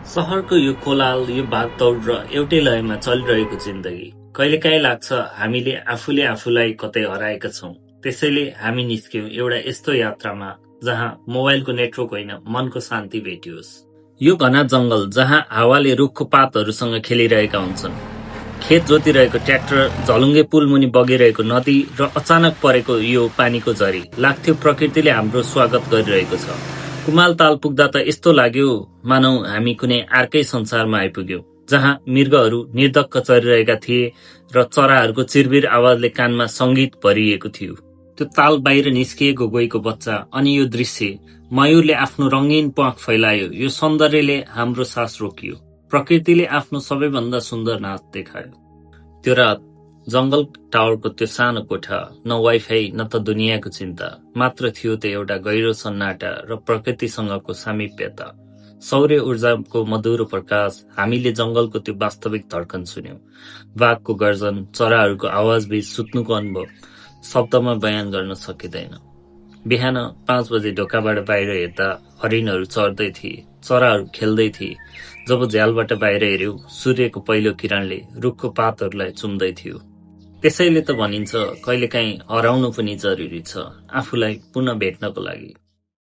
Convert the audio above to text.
सहरको यो कोलाहल, यो भागदौड र एउटै लयमा चलिरहेको जिन्दगी कहिलेकाहीँ लाग्छ हामीले आफूले आफूलाई कतै हराएका छौं। त्यसैले हामी निस्क्यौं एउटा यस्तो यात्रामा जहाँ मोबाइलको नेटवर्क होइन, मनको शान्ति भेटियोस्। यो घना जंगल जहाँ हावाले रुखको पातहरूसँग खेलिरहेका हुन्छन्, खेत जोतिरहेको ट्र्याक्टर, झलुङ्गे पुल मुनि बगिरहेको नदी र अचानक परेको यो पानीको झरी लाग्थ्यो प्रकृतिले हाम्रो स्वागत गरिरहेको छ। कुमाल ताल पुग्दा त यस्तो लाग्यो मानौ हामी कुनै अर्कै संसारमा आइपुग्यौं, जहाँ मृगहरू निर्धक्क चरिरहेका थिए र चराहरूको चिरबिर आवाजले कानमा संगीत भरिएको थियो। त्यो ताल बाहिर निस्किएको गोहीको बच्चा अनि यो दृश्य, मयूरले आफ्नो रंगीन प्वाख फैलायो। यो सौन्दर्यले हाम्रो सास रोकियो। प्रकृतिले आफ्नो सबैभन्दा सुन्दर नाच देखायो। त्यो रात जंगल टावरको त्यो सानो कोठा, न वाइफाई न त दुनियाँको चिन्ता, मात्र थियो त्यो एउटा गहिरो सन्नाटा र प्रकृतिसँगको सामिप्यता। सौर्य ऊर्जाको मधुरो प्रकाश, हामीले जंगलको त्यो वास्तविक धड्कन सुन्यौं। बाघको गर्जन, चराहरूको आवाज बीच सुत्नुको अनुभव शब्दमा बयान गर्न सकिँदैन। बिहान 5 बजे ढोकाबाट बाहिर हेर्दा हरिणहरू चर्दै थिए, चराहरू खेल्दै थिए। जब झ्यालबाट बाहिर हेर्यौ, सूर्यको पहिलो किरणले रुखको पातहरूलाई चुम्दै थियो। त्यसैले त भनिन्छ कहिलेकाहीँ हराउनु पनि जरुरी छ, आफूलाई पुनः भेट्नको लागि।